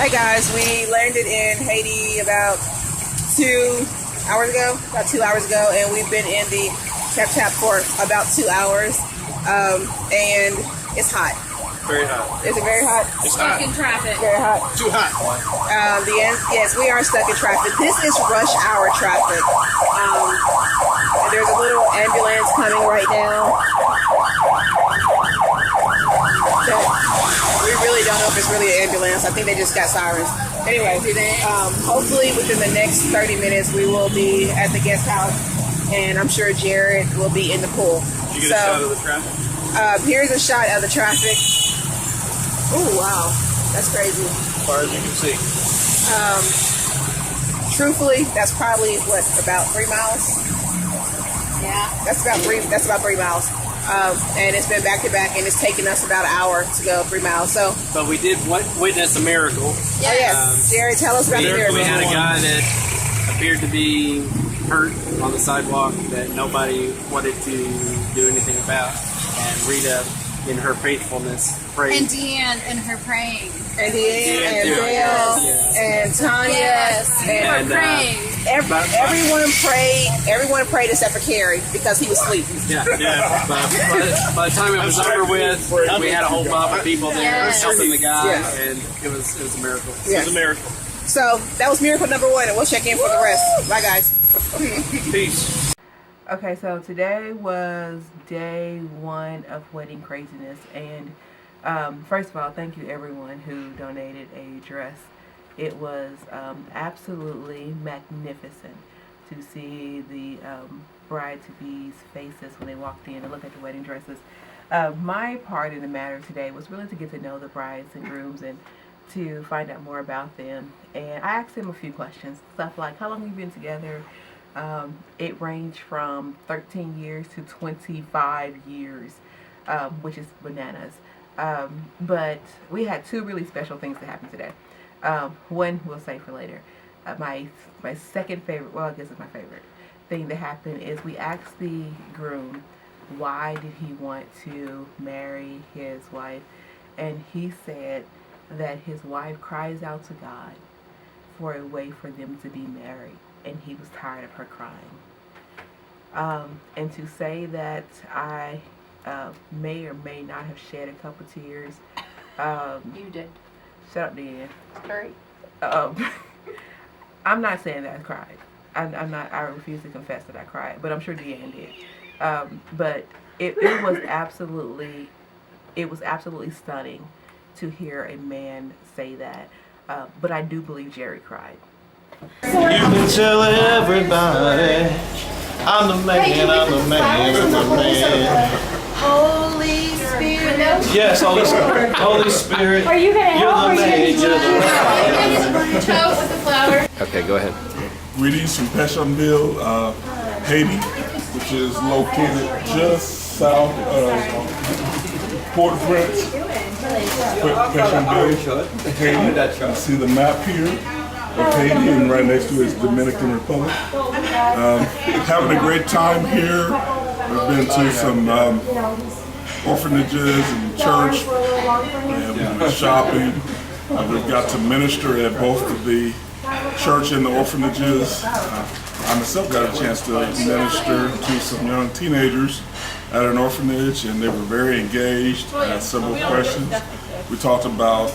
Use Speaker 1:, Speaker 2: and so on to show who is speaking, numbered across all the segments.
Speaker 1: Hey guys, we landed in Haiti about 2 hours ago, and we've been in the tap for about 2 hours, and it's hot.
Speaker 2: Very hot.
Speaker 1: Is it very hot?
Speaker 2: It's
Speaker 3: Stuck
Speaker 2: hot.
Speaker 3: in traffic.
Speaker 1: Very hot.
Speaker 2: Too hot.
Speaker 1: Yes, we are stuck in traffic. This is rush hour traffic. There's a little ambulance coming right now. We really don't know if it's really an ambulance. I think they just got sirens. Anyway, hopefully within the next 30 minutes we will be at the guest house, and I'm sure Jared will be in the pool.
Speaker 2: Did you get a shot of the traffic?
Speaker 1: Here's a shot of the traffic. Oh wow, that's crazy.
Speaker 2: As far as you can see.
Speaker 1: Truthfully, that's probably about 3 miles.
Speaker 3: Yeah.
Speaker 1: That's about 3 miles. And it's been back to back, and it's taken us about an hour to go 3 miles. So,
Speaker 4: But we did witness a miracle.
Speaker 1: oh yes, Jared, tell us about the miracle.
Speaker 4: We had a guy that appeared to be hurt on the sidewalk that nobody wanted to do anything about. And Rita, in her faithfulness, prayed.
Speaker 3: And Deanne and her praying.
Speaker 1: And Deanne, and Dale, and Tanya,
Speaker 3: Yes, we
Speaker 1: and
Speaker 3: were praying.
Speaker 1: everyone prayed except for Carrie because he was sleeping.
Speaker 4: Yeah. By the time it was over with, we had a whole mob of people there
Speaker 3: Yes.
Speaker 4: helping the guy,
Speaker 1: Yes.
Speaker 4: and it was a miracle.
Speaker 1: Yes.
Speaker 2: It was a miracle.
Speaker 1: So that was miracle number 1, and we'll check in for the rest. Bye, guys.
Speaker 2: Peace.
Speaker 1: Okay, so today was day 1 of wedding craziness, and first of all, thank you everyone who donated a dress. It was absolutely magnificent to see the bride-to-be's faces when they walked in and looked at the wedding dresses. My part in the matter today was really to get to know the brides and grooms and to find out more about them. And I asked them a few questions, stuff like, how long have you been together? It ranged from 13 years to 25 years, which is bananas. But we had 2 really special things that happened today. One we'll save for later. My second favorite, well, I guess it's my favorite thing that happened is we asked the groom why did he want to marry his wife, and he said that his wife cries out to God for a way for them to be married, and he was tired of her crying. And to say that I may or may not have shed a couple tears.
Speaker 3: You did.
Speaker 1: Shut up, Deanne.
Speaker 3: Sorry.
Speaker 1: I'm not saying that I cried. I'm not. I refuse to confess that I cried, but I'm sure Deanne did. But it was absolutely stunning to hear a man say that. But I do believe Jerry cried.
Speaker 5: You can tell everybody I'm the man, I'm the man, I'm the man.
Speaker 3: Holy Spirit.
Speaker 5: Yes, Holy Spirit. Holy Spirit.
Speaker 6: Are you going to help or
Speaker 5: You're the man,
Speaker 3: With the flower.
Speaker 4: Okay, go ahead.
Speaker 7: Greetings from Pétionville, Haiti, which is located just south of Port-au-Prince. Pétionville, Haiti. You see the map here of Haiti, and right next to it is Dominican Republic. Having a great time here. We've been to some orphanages and church, and we've been shopping. We've got to minister at both of the church and the orphanages. I myself got a chance to minister to some young teenagers at an orphanage, and they were very engaged. I had several questions. We talked about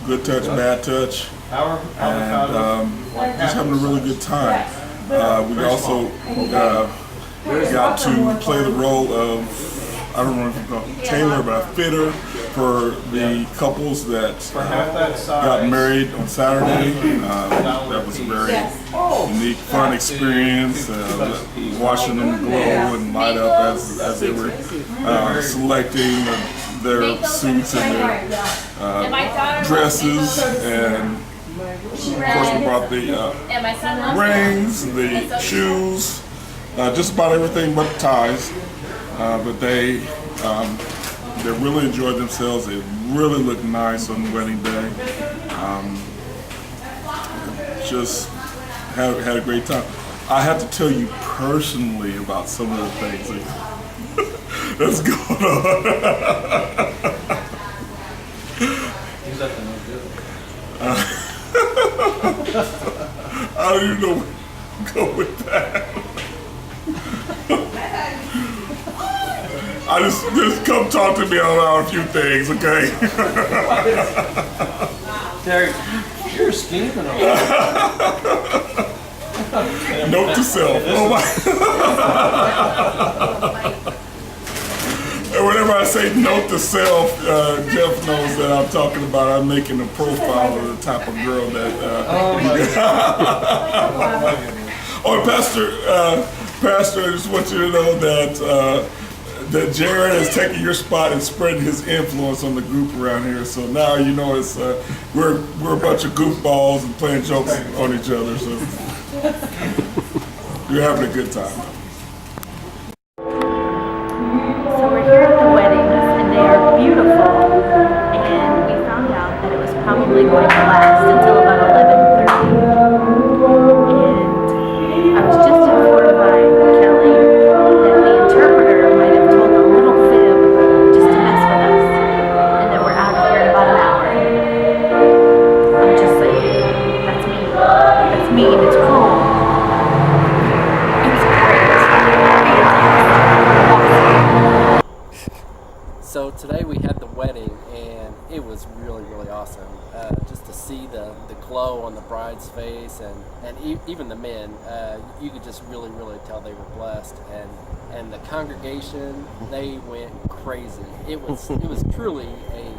Speaker 7: good touch, bad touch, and just having a really good time. We also got to play the role of, I don't know if you call it tailor, but a fitter for the couples that got married on Saturday. That was a very unique, fun experience, watching them glow and light up as they were selecting their suits and their dresses. And of course we brought the rings, the shoes, just about everything but the ties. But they really enjoyed themselves. They really looked nice on the wedding day. Just had a great time. I have to tell you personally about some of the things that's going on. I don't even know where to go with that. I just come talk to me about a few things, okay?
Speaker 5: Derek, you're scheming on.
Speaker 7: Note to self. Oh my. And whenever I say note to self, Jeff knows that I'm talking about I'm making a profile of the type of girl that. Oh, Pastor, I just want you to know that Jared is taking your spot and spreading his influence on the group around here. So now you know it's we're a bunch of goofballs and playing jokes on each other. So you're having a good time.
Speaker 6: So we're here at the weddings, and they are beautiful. And we found out that it was probably going to last until about 11:30. And I was just informed by Kelly that the interpreter might have told a little fib just to mess with us, and that we're out of here in about an hour. I'm just saying, that's mean. That's mean. It's cruel. It's great.
Speaker 4: So today we had the wedding, and it was really, really awesome. Just to see the glow on the bride's face, and even the men, you could just really, really tell they were blessed. And the congregation, they went crazy. It was truly a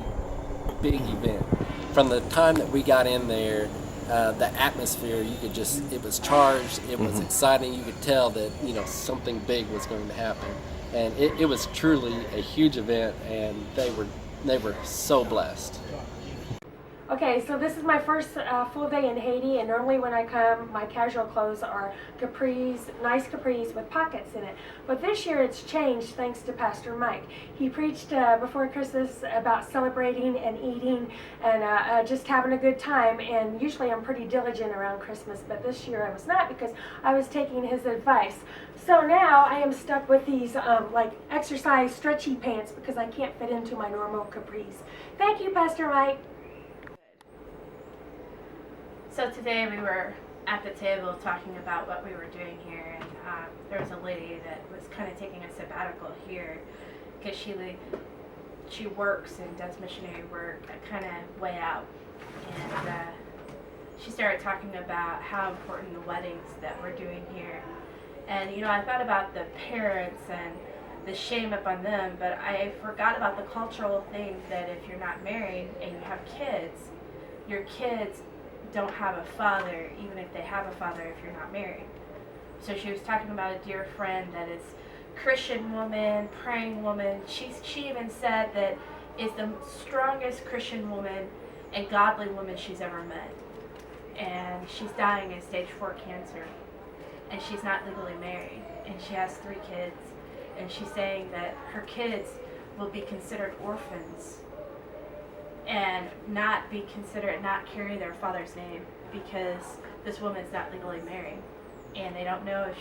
Speaker 4: big event. From the time that we got in there, the atmosphere, it was charged, it was exciting. You could tell that, something big was going to happen. And it was truly a huge event, and they were so blessed.
Speaker 8: Okay, so this is my first full day in Haiti, and normally when I come, my casual clothes are capris, nice capris with pockets in it. But this year it's changed thanks to Pastor Mike. He preached before Christmas about celebrating and eating and just having a good time, and usually I'm pretty diligent around Christmas, but this year I was not because I was taking his advice. So now I am stuck with these like exercise stretchy pants because I can't fit into my normal capris. Thank you, Pastor Mike.
Speaker 6: So today we were at the table talking about what we were doing here, and there was a lady that was kind of taking a sabbatical here because she works and does missionary work kind of way out, and she started talking about how important the weddings that we're doing here. And I thought about the parents and the shame upon them, but I forgot about the cultural thing that if you're not married and you have kids, your kids don't have a father, even if they have a father, if you're not married. So she was talking about a dear friend that is Christian woman, praying woman. She even said that is the strongest Christian woman and godly woman she's ever met. And she's dying of stage 4 cancer. And she's not legally married. And she has 3 kids. And she's saying that her kids will be considered orphans and not carry their father's name because this woman's not legally married, and they don't know if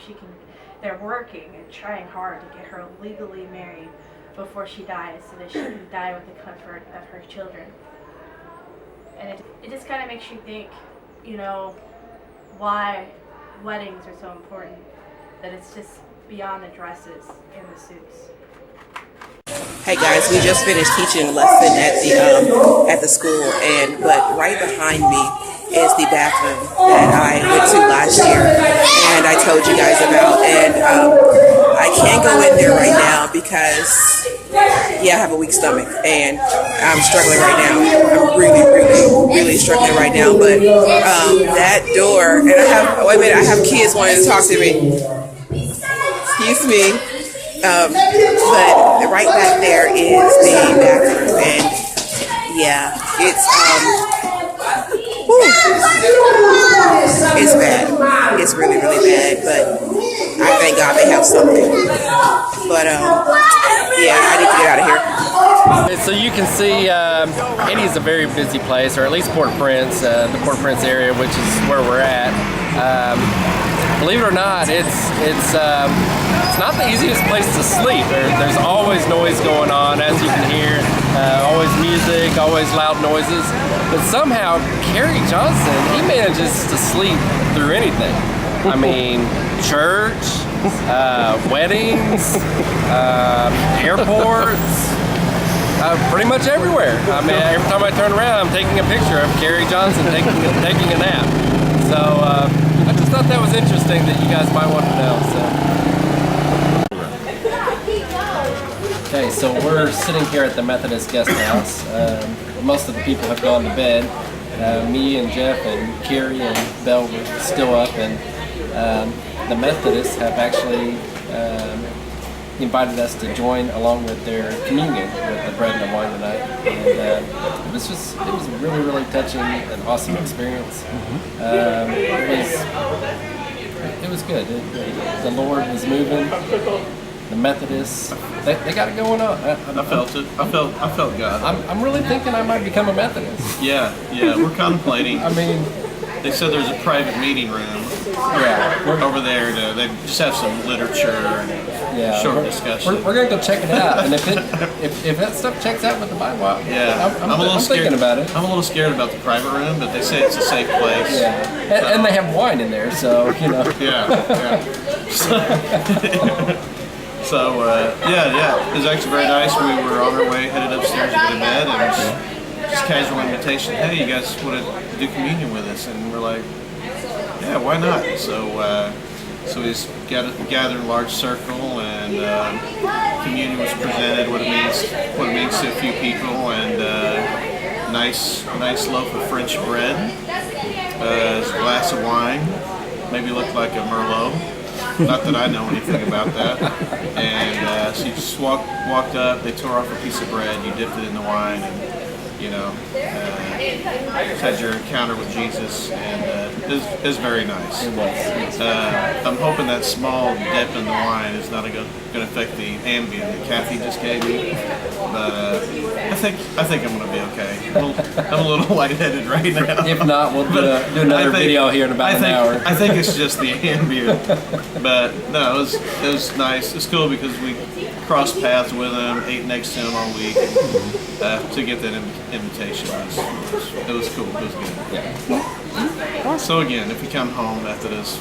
Speaker 6: they're working and trying hard to get her legally married before she dies so that she can die with the comfort of her children. And it just kind of makes you think, why weddings are so important, that it's just beyond the dresses and the suits.
Speaker 9: Hey guys, we just finished teaching a lesson at the school, but right behind me is the bathroom that I went to last year, and I told you guys about. And I can't go in there right now because, I have a weak stomach, and I'm struggling right now. I'm really, really, really struggling right now. But that door, and I have kids wanting to talk to me. Excuse me. But right back there is the bathroom, and it's bad. It's really, really bad, but I thank God they have something. But I need to get out of here.
Speaker 4: So you can see Haiti is a very busy place, or at least Port-au-Prince, the Port-au-Prince area, which is where we're at. Believe it or not, it's not the easiest place to sleep. There's always noise going on, as you can hear. Always music, always loud noises. But somehow, Kerry Johnson, he manages to sleep through anything. I mean, church, weddings, airports. Pretty much everywhere. I mean, every time I turn around, I'm taking a picture of Kerry Johnson taking a nap. So I just thought that was interesting that you guys might want to know. So. Okay, so we're sitting here at the Methodist guest house. Most of the people have gone to bed. Me and Jeff and Kerry and Belle were still up, and the Methodists have actually invited us to join along with their communion with the bread and the wine tonight, and it was a really, really touching and awesome experience. It was good. The Lord was moving. The Methodists, they got it going on.
Speaker 5: I felt it. I felt God.
Speaker 4: I'm really thinking I might become a Methodist.
Speaker 5: Yeah. We're contemplating.
Speaker 4: I mean,
Speaker 5: they said there's a private meeting room.
Speaker 4: Yeah,
Speaker 5: we're over there they just have some literature and short discussion.
Speaker 4: We're gonna go check it out, and if that stuff checks out with the Bible, I'm a little scared. Thinking about it.
Speaker 5: I'm a little scared about the private room, but they say it's a safe place.
Speaker 4: Yeah, and they have wine in there, so you know.
Speaker 5: Yeah. So it was actually very nice. We were on our way, headed upstairs to go to bed, and just casual invitation. Hey, you guys want to do communion with us? And we're like, yeah, why not? So we just gathered in a large circle, and communion was presented, what it means to a few people, and nice loaf of French bread, a glass of wine, maybe looked like a Merlot. Not that I know anything about that. And so you just walked up, they tore off a piece of bread, you dipped it in the wine, and had your encounter with Jesus, and it was very nice.
Speaker 4: It was.
Speaker 5: I'm hoping that small dip in the wine is not going to affect the Ambien that Kathy just gave me, but I think I'm going to be okay. I'm a little lightheaded right now.
Speaker 4: If not, we'll do another video here in about an hour.
Speaker 5: I think it's just the Ambien, but no, it was nice. It's cool because we crossed paths with him, ate next to him all week, and to get that invitation it was cool. It was good.
Speaker 4: Yeah.
Speaker 5: So again, if you come home Methodist,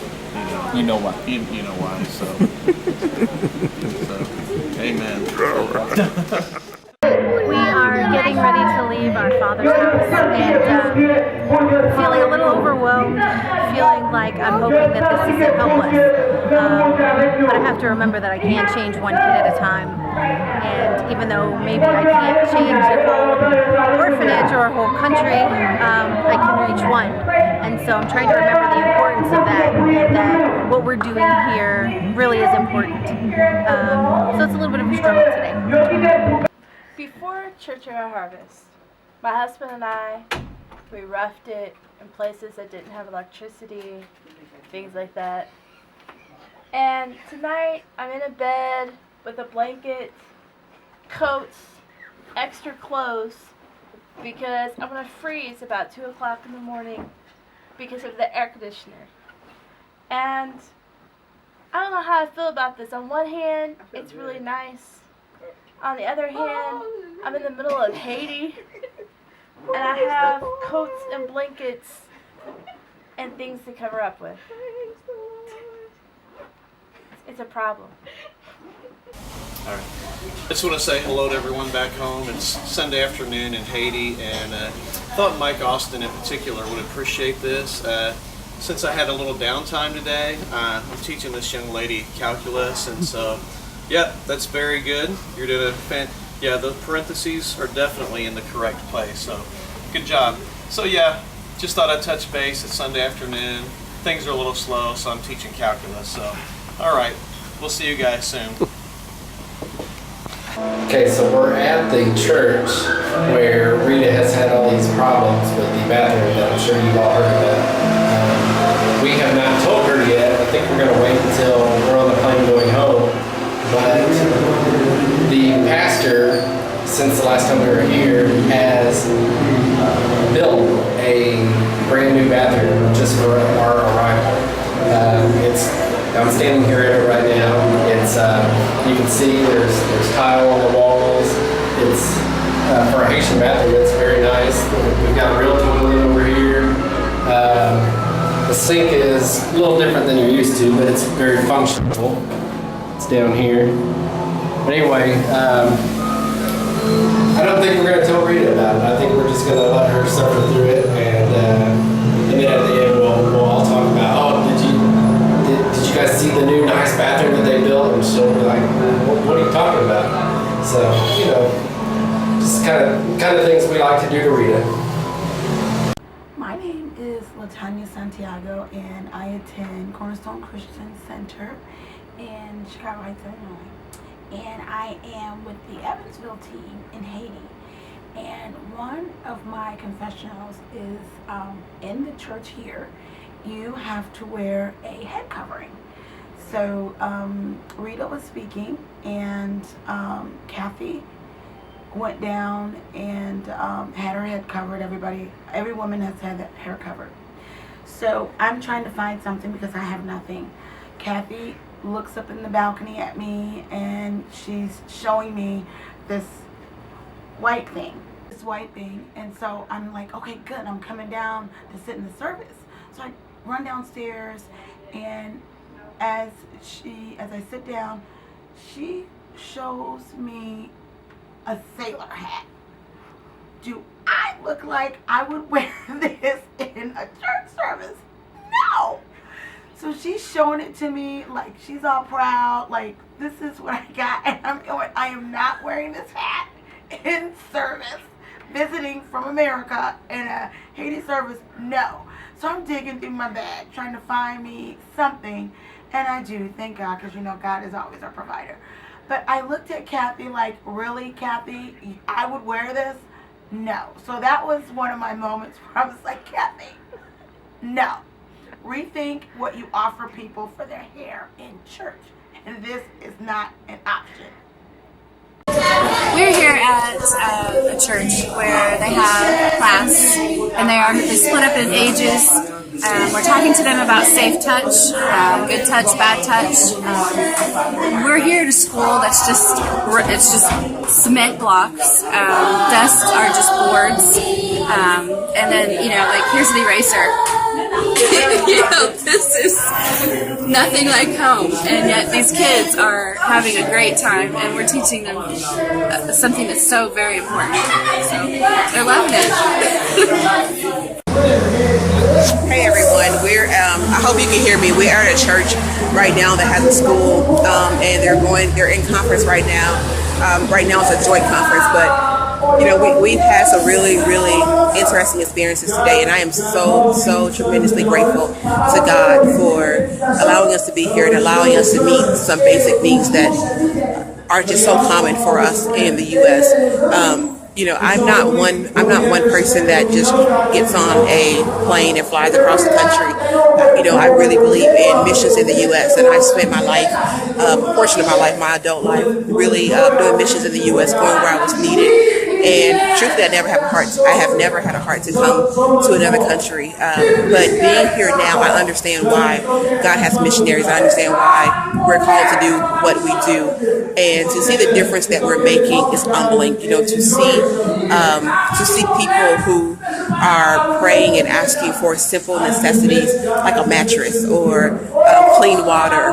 Speaker 4: you know why.
Speaker 5: You know why. So amen.
Speaker 10: We are getting ready to leave our Father's house, and feeling a little overwhelmed, feeling like I'm hoping that this isn't helpless. But I have to remember that I can't change one kid at a time. And even though maybe I can't change the whole orphanage or a whole country, I can reach one. And so I'm trying to remember the importance of that what we're doing here really is important. So it's a little bit of a struggle today.
Speaker 6: Before Church of Our Harvest, my husband and I, we roughed it in places that didn't have electricity, things like that. And tonight, I'm in a bed with a blanket, coats, extra clothes, because I'm going to freeze about 2 o'clock in the morning because of the air conditioner. And I don't know how I feel about this. On one hand, it's really nice. On the other hand, I'm in the middle of Haiti, and I have coats and blankets and things to cover up with. It's a problem.
Speaker 5: All right. I just want to say hello to everyone back home. It's Sunday afternoon in Haiti, and I thought Mike Austin in particular would appreciate this. Since I had a little downtime today, I'm teaching this young lady calculus, and so, yeah, that's very good. You're doing the parentheses are definitely in the correct place, so good job. So yeah, just thought I'd touch base. It's Sunday afternoon. Things are a little slow, so I'm teaching calculus, so all right, we'll see you guys soon.
Speaker 4: Okay, so we're at the church where Rita has had all these problems with the bathroom that I'm sure you've all heard about. We have not told her yet. I think we're going to wait until we're on the plane going home. But the pastor, since the last just for our arrival. I'm standing here at it right now. It's you can see there's tile on the walls. It's for a Haitian bathroom. It's very nice. We've got a real toilet over here. The sink is a little different than you're used to, but it's very functional. It's down here. But anyway, I don't think we're going to tell Rita about it. I think we're just going to let her suffer through it, and then at the end we'll all talk about, oh, did you guys see the new nice bathroom that they built? And she'll be like, what are you talking about? So, you know, just kind of things we like to do to Rita.
Speaker 11: My name is Latanya Santiago, and I attend Cornerstone Christian Center in Chicago Heights, Illinois. And I am with the Evansville team in Haiti. And one of my confessionals is in the church here, you have to wear a head covering. So Rita was speaking, and Kathy went down and had her head covered. Every woman has had their hair covered. So I'm trying to find something because I have nothing. Kathy looks up in the balcony at me, and she's showing me this white thing. And so I'm like, okay, good, I'm coming down to sit in the service. So I run downstairs, and as I sit down, she shows me a sailor hat. Do I look like I would wear this in a church service? No. So she's showing it to me like she's all proud, like this is what I got, and I'm going, I am not wearing this hat in service, visiting from America in a Haiti service, no. So I'm digging through my bag, trying to find me something, and I do, thank God, because you know God is always our provider. But I looked at Kathy like, really, Kathy, I would wear this? No. So that was one of my moments where I was like, Kathy, no. Rethink what you offer people for their hair in church. And this is not an option.
Speaker 10: We're here at a church where they have a class, and they split up in ages. We're talking to them about safe touch, good touch, bad touch. We're here at a school that's just cement blocks. Desks are just boards, and then like here's the eraser. This is nothing like home, and yet these kids are having a great time, and we're teaching them something that's so very important. So they're loving it.
Speaker 9: Hey everyone, I hope you can hear me. We are at a church right now that has a school, and they're in conference right now. Right now it's a joint conference, but we've had some really interesting experiences today, and I am so tremendously grateful to God for allowing us to be here and allowing us to meet some basic needs that are just so common for us in the U.S. I'm not one person that just gets on a plane and flies across the country. I really believe in missions in the U.S. and I spent my life, a portion of my life, my adult life, really doing missions in the U.S., going where I was needed. And truthfully, I have never had a heart to come to another country. But being here now, I understand why God has missionaries. I understand why we're called to do what we do. And to see the difference that we're making is humbling. To see people who are praying and asking for simple necessities like a mattress or clean water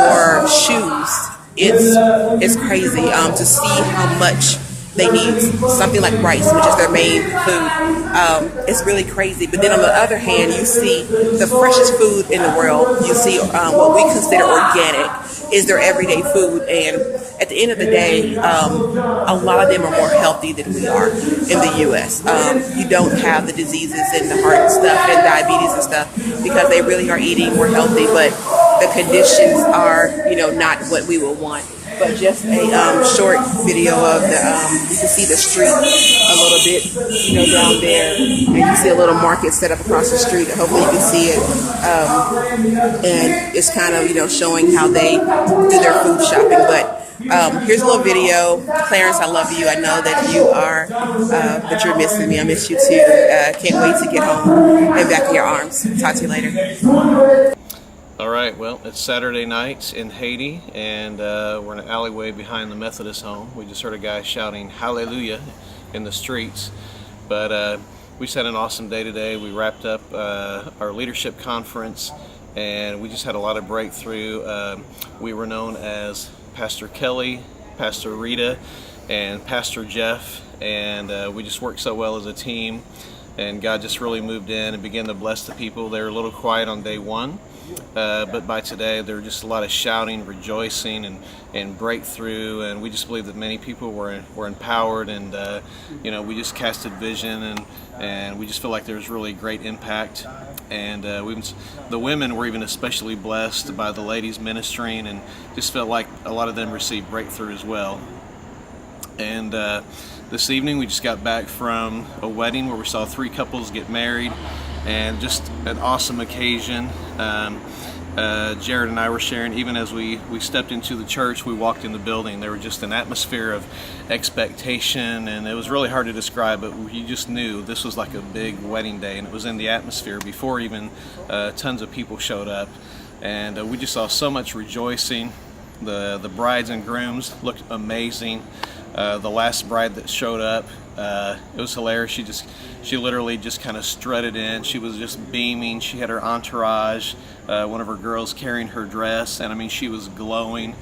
Speaker 9: or shoes. It's crazy to see how much they need something like rice, which is their main food. It's really crazy. But then on the other hand, you see the freshest food in the world. You see what we consider organic is their everyday food. And at the end of the day, a lot of them are more healthy than we are in the U.S. You don't have the diseases and the heart stuff and diabetes and stuff because they really are eating more healthy. But the conditions are, not what we would want. But just a short video of you can see the street a little bit, down there, and you see a little market set up across the street. Hopefully you can see it, and it's kind of, showing how they do their food shopping. But here's a little video. Clarence, I love you. I know that you are, that you're missing me. I miss you too. Can't wait to get home and back in your arms. Talk to you later.
Speaker 5: All right, well, it's Saturday night in Haiti, and we're in an alleyway behind the Methodist home. We just heard a guy shouting hallelujah in the streets. But we just had an awesome day today. We wrapped up our leadership conference, and we just had a lot of breakthrough. We were known as Pastor Kelly, Pastor Rita, and Pastor Jeff, and we just worked so well as a team, and God just really moved in and began to bless the people. They were a little quiet on day one, but by today there were just a lot of shouting, rejoicing, and breakthrough, and we just believe that many people were empowered, and you know, we just casted vision, and we just feel like there was really great impact. And the women were even especially blessed by the ladies ministering, and just felt like a lot of them received breakthrough as well. And this evening we just got back from a wedding where we saw 3 couples get married, and just an awesome occasion. Jared and I were sharing, even as we stepped into the church, we walked in the building, there was just an atmosphere of expectation, and it was really hard to describe, but you just knew this was like a big wedding day, and it was in the atmosphere before even tons of people showed up. And we just saw so much rejoicing. The brides and grooms looked amazing. The last bride that showed up, it was hilarious. She literally just kind of strutted in. She was just beaming. She had her entourage, one of her girls carrying her dress, and I mean, she was glowing.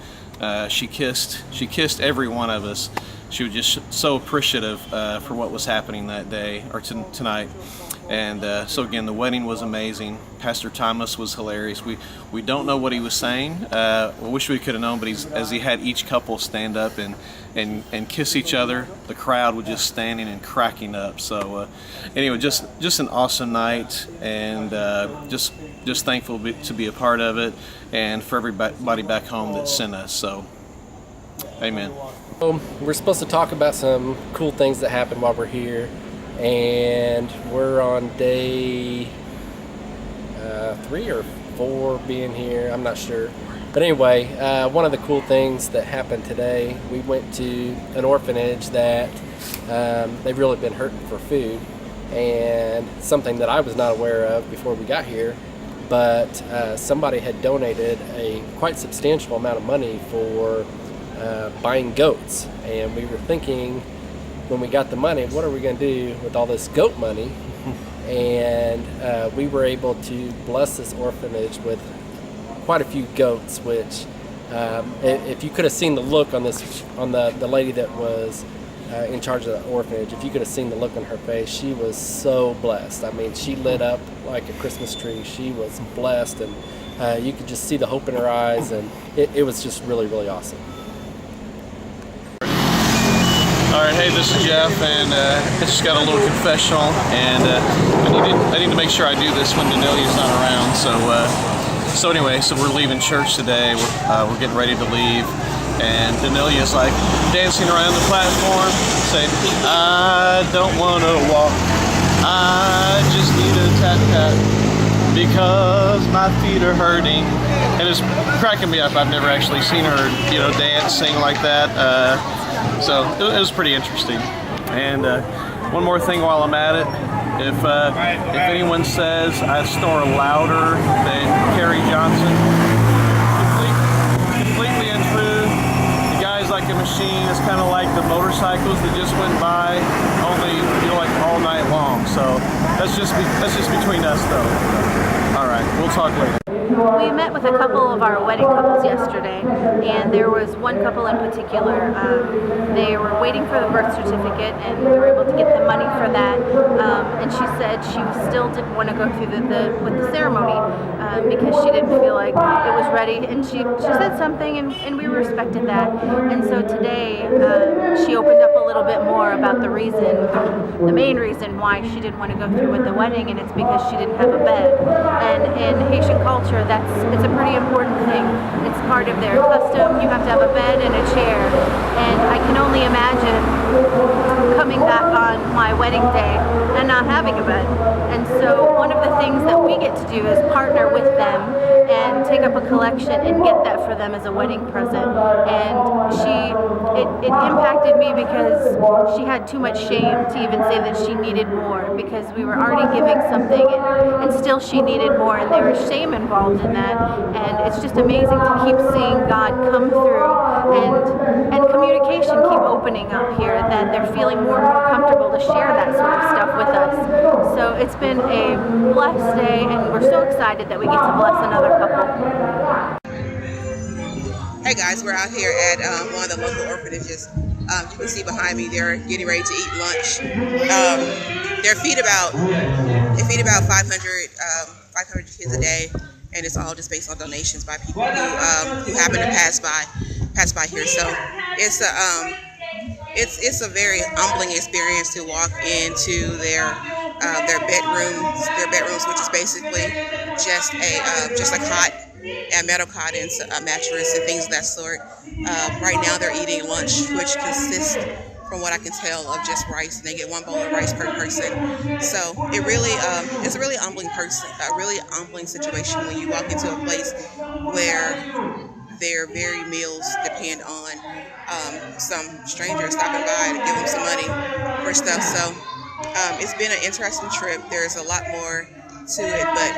Speaker 5: She kissed every one of us. She was just so appreciative for what was happening that day, or tonight. And so again, the wedding was amazing. Pastor Thomas was hilarious. We don't know what he was saying. I wish we could have known, but as he had each couple stand up and kiss each other, the crowd was just standing and cracking up. So anyway, just an awesome night, and just thankful to be a part of it, and for everybody back home that sent us. So amen.
Speaker 4: We're supposed to talk about some cool things that happened while we're here, and we're on day 3 or 4 being here, I'm not sure. But anyway, one of the cool things that happened today, we went to an orphanage that they've really been hurting for food, and something that I was not aware of before we got here, but somebody had donated a quite substantial amount of money for buying goats, and we were thinking when we got the money, what are we going to do with all this goat money? And we were able to bless this orphanage with quite a few goats, which if you could have seen the look on the lady that was in charge of the orphanage, if you could have seen the look on her face, she was so blessed. I mean, she lit up like a Christmas tree. She was blessed, and you could just see the hope in her eyes, and it was just really, really awesome.
Speaker 5: All right, hey, this is Jeff, and I just got a little confessional, and I need to make sure I do this when Danelia's not around. So anyway, we're leaving church today. We're getting ready to leave, and Danelia's like dancing around the platform, saying, "I don't want to walk. I just need a tap tap because my feet are hurting." And it's cracking me up. I've never actually seen her, dance, sing like that. So it was pretty interesting. And one more thing while I'm at it, if anyone says I snore louder than Kerry Johnson, completely untrue. The guy's like a machine. It's kind of like the motorcycles that just went by, only like all night long. So that's just between us, though. All right, we'll talk later.
Speaker 10: We met with a couple of our wedding couples yesterday, and there was one couple in particular. They were waiting for the birth certificate, and we were able to get the money for that. And she said she still didn't want to go through with the ceremony because she didn't feel like it was ready. And she said something, and we respected that. And so today she opened up a little bit more about the main reason why she didn't want to go through with the wedding, and it's because she didn't have a bed. And in Haitian culture, it's a pretty important thing. It's part of their custom. You have to have a bed and a chair. And I can only imagine coming back on my wedding day and not having a bed. And so one of the things that we get to do is partner with them and take up a collection and get that for them as a wedding present. And it impacted me because she had too much shame to even say that she needed more, because we were already giving something and still she needed more, and there was shame involved in that. And it's just amazing to keep seeing God come through and communication keep opening up here, that they're feeling more and more comfortable to share that sort of stuff with us. So it's been a blessed day, and we're so excited that we get to bless another couple.
Speaker 9: Hey guys, we're out here at one of the local orphanages. You can see behind me, they're getting ready to eat lunch. They feed about 500 kids a day, and it's all just based on donations by people who happen to pass by here. So it's a very humbling experience to walk into their bedrooms, which is basically just a cot, a metal cot, and a mattress and things of that sort. Right now they're eating lunch, which consists, from what I can tell, of just rice, and they get 1 bowl of rice per person. So it really it's a really humbling situation when you walk into a place where their very meals depend on some stranger stopping by to give them some money for stuff. So it's been an interesting trip. There's a lot more to it, but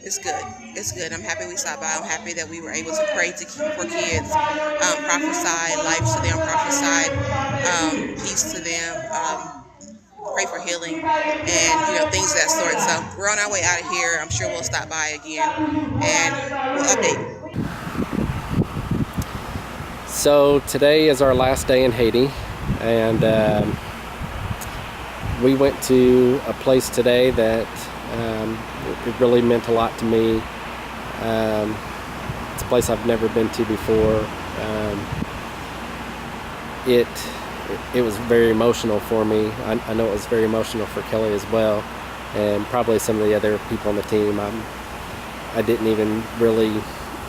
Speaker 9: it's good. It's good. I'm happy we stopped by. I'm happy that we were able to pray for kids, prophesy life to them, prophesy peace to them, pray for healing, and things of that sort. So we're on our way out of here. I'm sure we'll stop by again and we'll update.
Speaker 4: So today is our last day in Haiti, and we went to a place today that it really meant a lot to me. It's a place I've never been to before. It was very emotional for me. I know it was very emotional for Kelly as well, and probably some of the other people on the team. I didn't even really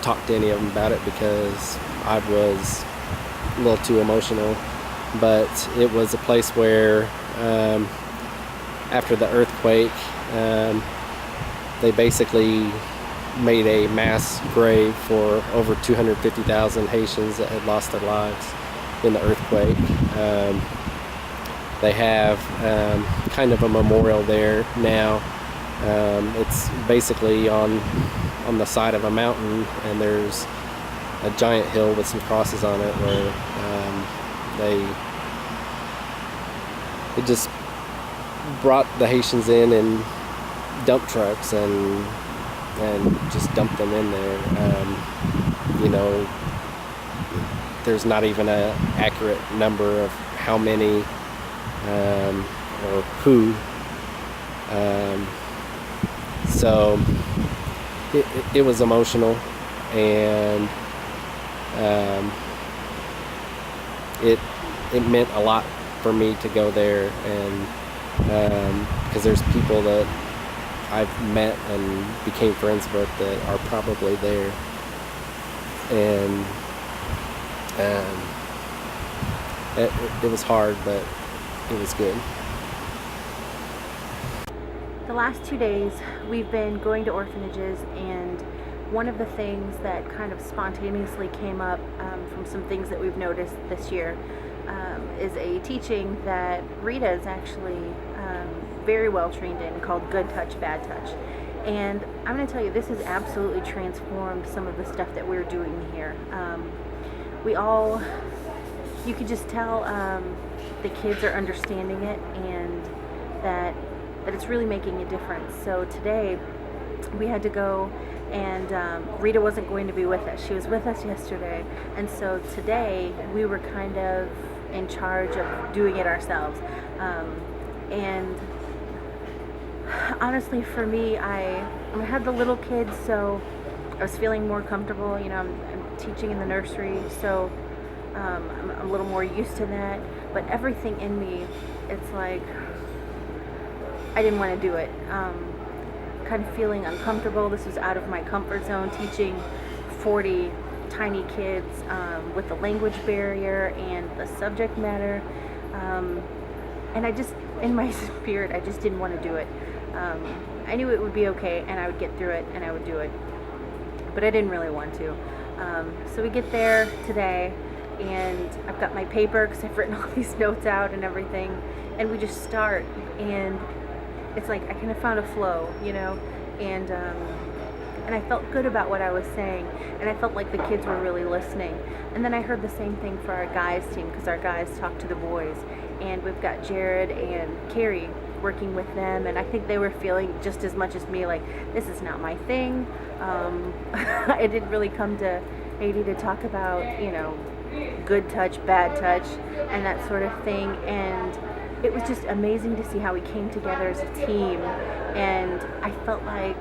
Speaker 4: talk to any of them about it because I was a little too emotional. But it was a place where after the earthquake, they basically made a mass grave for over 250,000 Haitians that had lost their lives in the earthquake. They have kind of a memorial there now. It's basically on the side of a mountain, and there's a giant hill with some crosses on it where they just brought the Haitians in dump trucks and just dumped them in there. There's not even an accurate number of how many or who. So it was emotional, and it meant a lot for me to go there, and because there's people that I've met and became friends with that are probably there, and it was hard, but it was good.
Speaker 10: The last 2 days we've been going to orphanages, and one of the things that kind of spontaneously came up from some things that we've noticed this year is a teaching that Rita is actually very well trained in, called Good Touch, Bad Touch. And I'm going to tell you, this has absolutely transformed some of the stuff that we're doing here. You could just tell the kids are understanding it, and that it's really making a difference. So today we had to go, and Rita wasn't going to be with us. She was with us yesterday, and so today we were kind of in charge of doing it ourselves. And honestly, for me, I had the little kids, so I was feeling more comfortable. I'm teaching in the nursery, so I'm a little more used to that. But everything in me, it's like I didn't want to do it. Kind of feeling uncomfortable. This was out of my comfort zone, teaching 40 tiny kids with the language barrier and the subject matter. And I just in my spirit, I just didn't want to do it. I knew it would be okay, and I would get through it, and I would do it. But I didn't really want to. So we get there today, and I've got my paper because I've written all these notes out and everything, and we just start, and it's like I kind of found a flow, you know, and I felt good about what I was saying, and I felt like the kids were really listening. And then I heard the same thing for our guys team, because our guys talk to the boys, and we've got Jared and Carrie working with them, and I think they were feeling just as much as me, like, this is not my thing. I didn't really come to Haiti to talk about, you know, good touch, bad touch, and that sort of thing, and it was just amazing to see how we came together as a team, and I felt like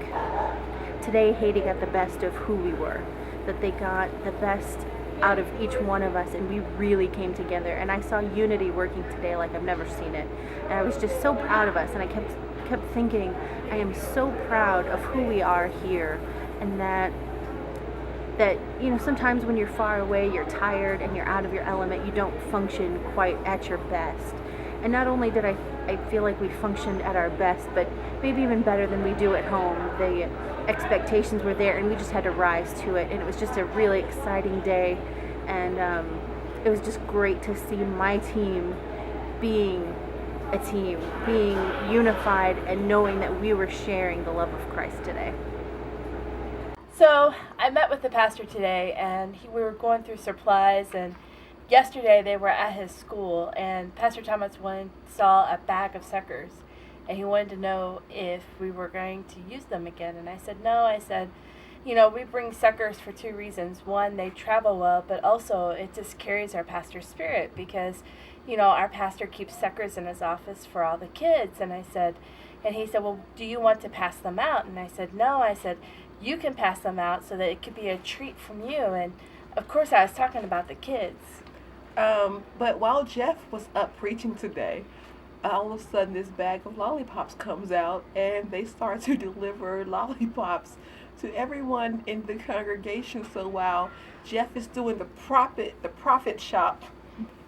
Speaker 10: today Haiti got the best of who we were, that they got the best out of each one of us, and we really came together, and I saw unity working today like I've never seen it, and I was just so proud of us, and I kept thinking, I am so proud of who we are here, and that you know, sometimes when you're far away, you're tired and you're out of your element, you don't function quite at your best. And not only did I feel like we functioned at our best, but maybe even better than we do at home. The expectations were there, and we just had to rise to it, and it was just a really exciting day, and it was just great to see my team being a team, being unified, and knowing that we were sharing the love of Christ today.
Speaker 6: So I met with the pastor today, and we were going through supplies, and yesterday they were at his school, and Pastor Thomas saw a bag of suckers, and he wanted to know if we were going to use them again. And I said no. I said, you know, we bring suckers for two reasons. One, they travel well, but also it just carries our pastor's spirit, because, you know, our pastor keeps suckers in his office for all the kids. And he said, well, do you want to pass them out? And I said, no. I said, you can pass them out so that it could be a treat from you. And of course I was talking about the kids.
Speaker 1: But while Jeff was up preaching today, all of a sudden this bag of lollipops comes out, and they start to deliver lollipops to everyone in the congregation. So while Jeff is doing the prophet shop,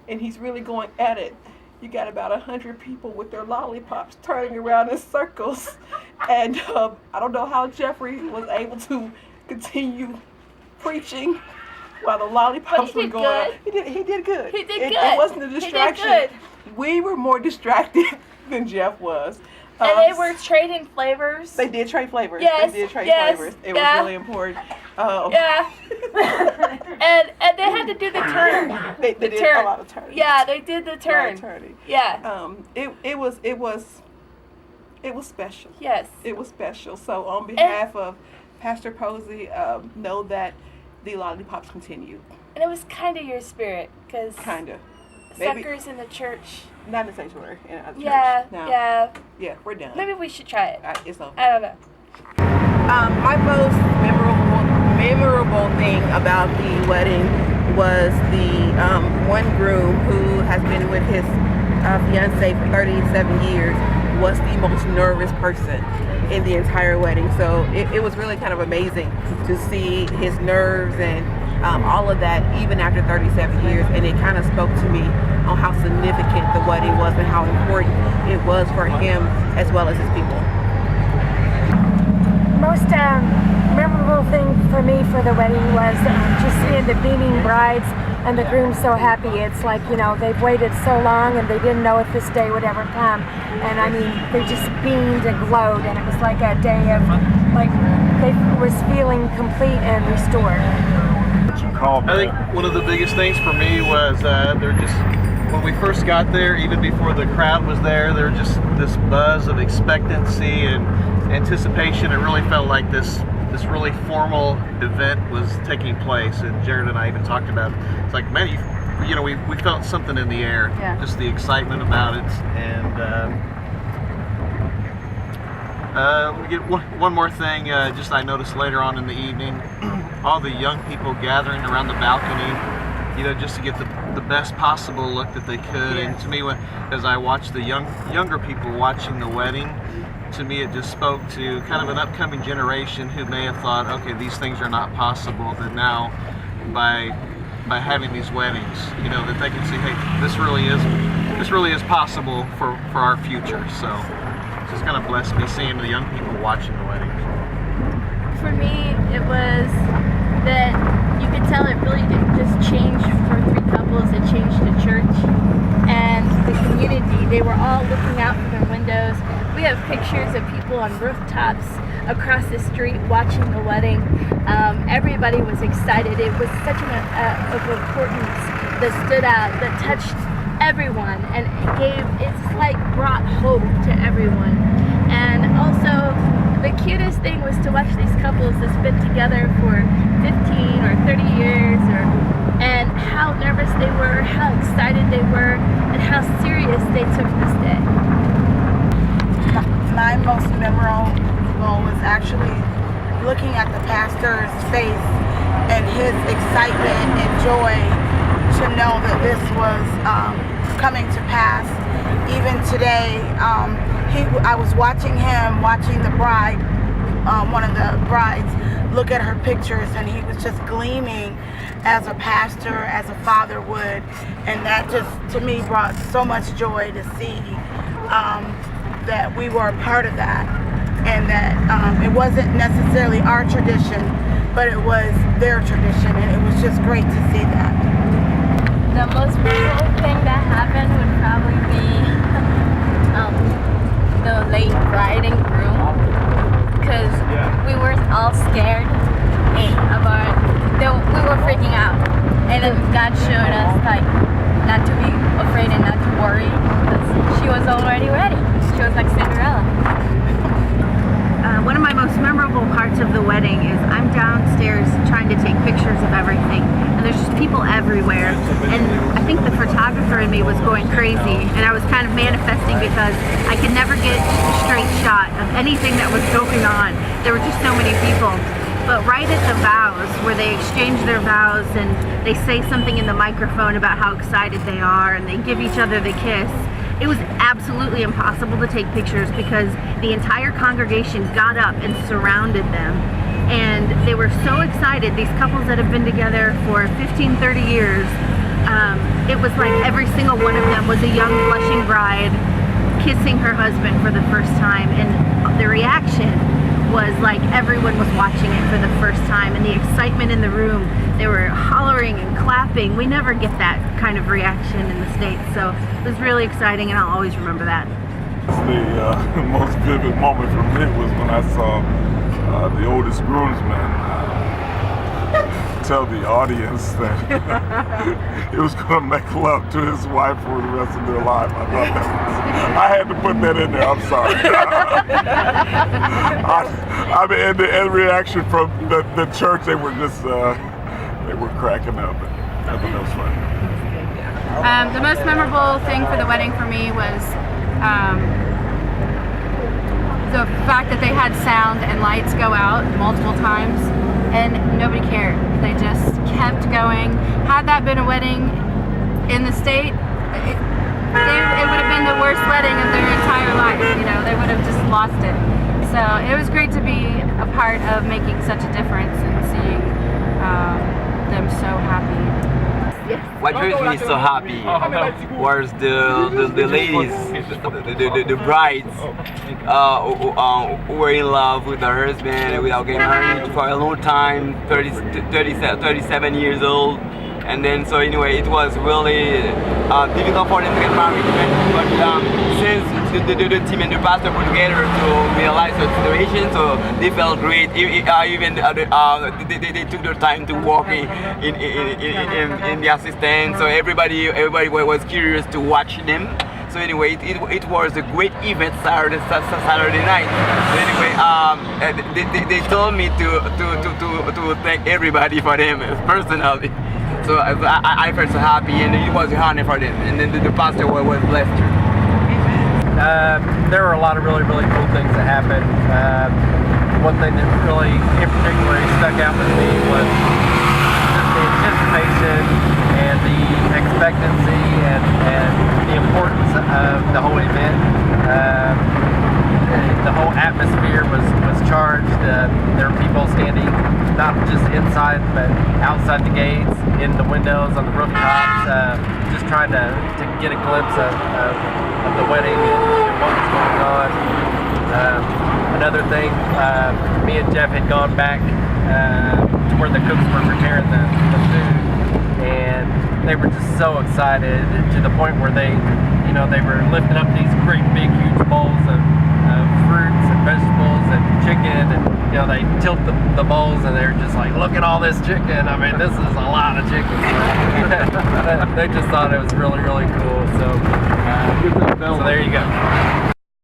Speaker 1: and he's really going at it, you got about 100 people with their lollipops turning around in circles. And I don't know how Jeffrey was able to continue preaching while the lollipops were going on. He did good. It wasn't a distraction.
Speaker 6: He did good.
Speaker 1: We were more distracted than Jeff was.
Speaker 6: And they were trading flavors.
Speaker 1: They did trade flavors.
Speaker 6: Yes.
Speaker 1: They did trade
Speaker 6: yes,
Speaker 1: flavors. It
Speaker 6: yeah.
Speaker 1: was really important.
Speaker 6: Yeah. and they had to do the turn.
Speaker 1: They did a lot of turning.
Speaker 6: Yeah, they did the turn.
Speaker 1: A lot of turning.
Speaker 6: Yeah.
Speaker 1: It was special.
Speaker 6: Yes.
Speaker 1: It was special. So on behalf of Pastor Posey, know that the lollipops continue.
Speaker 6: And it was kind of your spirit, because suckers in the church.
Speaker 1: Not in the sanctuary. In the church. No. Yeah, we're done.
Speaker 6: Maybe we should try it.
Speaker 1: It's over.
Speaker 6: I don't know.
Speaker 1: My most memorable thing about the wedding was the one groom who has been with his fiancée for 37 years was the most nervous person in the entire wedding. So it was really kind of amazing to see his nerves and all of that, even after 37 years. And it kind of spoke to me on how significant the wedding was and how important it was for him as well as his people.
Speaker 8: Most memorable thing for me for the wedding was just seeing the beaming brides and the groom so happy. It's like, you know, they've waited so long and they didn't know if this day would ever come. And I mean, they just beamed and glowed, and it was like a day of, like, they was feeling complete and restored.
Speaker 5: I think one of the biggest things for me was they're just, when we first got there, even before the crowd was there was just this buzz of expectancy and anticipation. It really felt like this really formal event was taking place, and Jared and I even talked about it. It's like, man, we felt something in the air, just the excitement about it. And we get one more thing. Just I noticed later on in the evening, all the young people gathering around the balcony, just to get the best possible look that they could. And to me, as I watched the younger people watching the wedding, to me it just spoke to kind of an upcoming generation who may have thought, okay, these things are not possible, that now by having these weddings, that they can see, hey, this really is this really is possible for our future. So it's just kind of blessed me seeing the young people watching the wedding.
Speaker 10: For me, it was that you could tell it really didn't just change for three couples, it changed the church and the community. They were all looking out from their windows. We have pictures of people on rooftops across the street watching the wedding. Everybody was excited. It was such of importance that stood out, that touched everyone, and it's like brought hope to everyone. And also, the cutest thing was to watch these couples that's been together for 15 or 30 years, and how nervous they were, how excited they were, and how serious they took this day.
Speaker 11: My most memorable was actually looking at the pastor's face and his excitement and joy to know that this was coming to pass. Even today, I was watching the bride, one of the brides, look at her pictures, and he was just gleaming as a pastor, as a father would, and that just, to me, brought so much joy to see that we were a part of that, and that it wasn't necessarily our tradition, but it was their tradition, and it was just great to see that.
Speaker 10: The most memorable thing that happened would probably be the late bride and groom, because we were all scared we were freaking out, and then God showed us like not to be afraid and not to worry, because she was already ready. She was like Cinderella. One of my most memorable parts of the wedding is I'm downstairs trying to take pictures of everything, and there's just people everywhere, and I think the photographer in me was going crazy, and I was kind of manifesting because I could never get just a straight shot of anything that was going on. There were just so many people. But right at the vows, where they exchange their vows and they say something in the microphone about how excited they are, and they give each other the kiss, it was absolutely impossible to take pictures because the entire congregation got up and surrounded them. And they were so excited, these couples that have been together for 15, 30 years, it was like every single one of them was a young blushing bride kissing her husband for the first time, and the reaction was like everyone was watching it for the first time, and the excitement in the room, they were hollering and clapping. We never get that kind of reaction in the States, so it was really exciting, and I'll always remember that.
Speaker 7: The most vivid moment for me was when I saw the oldest groomsman tell the audience that he was going to make love to his wife for the rest of their life. I thought I had to put that in there. I'm sorry. I mean, and the reaction from the church, they were just they were cracking up. I thought that was funny.
Speaker 3: The most memorable thing for the wedding for me was the fact that they had sound and lights go out multiple times, and nobody cared. They just kept going. Had that been a wedding in the state, it would have been the worst wedding of their entire life. You know, they would have just lost it. So it was great to be a part of making such a difference and seeing them so happy.
Speaker 12: What made me so happy was the ladies, the brides, who were in love with their husband without getting married for a long time, 37 years old. And then, so anyway, it was really difficult for them to get married. But since the team and the pastor put together to realize the situation, so they felt great. Even they took their time to walk in the assistant. So everybody was curious to watch them. So anyway, it was a great event Saturday night. So anyway, they told me to thank everybody for them personally. So I felt so happy, and it was a honor for them. And then the pastor was blessed too.
Speaker 4: There were a lot of really cool things that happened. One thing that really in particular stuck out with me was just the anticipation and the expectancy and the importance of the whole event. The whole atmosphere was charged. There were people standing not just inside but outside the gates, in the windows, on the rooftops, just trying to get a glimpse of the wedding and what was going on. Another thing, me and Jeff had gone back to where the cooks were preparing the food, and they were just so excited to the point where they were lifting up these great big huge bowls of fruits and vegetables and chicken, and they tilt the bowls and they're just like, look at all this chicken. I mean, this is a lot of chicken. They just thought it was really, really cool. So there you go.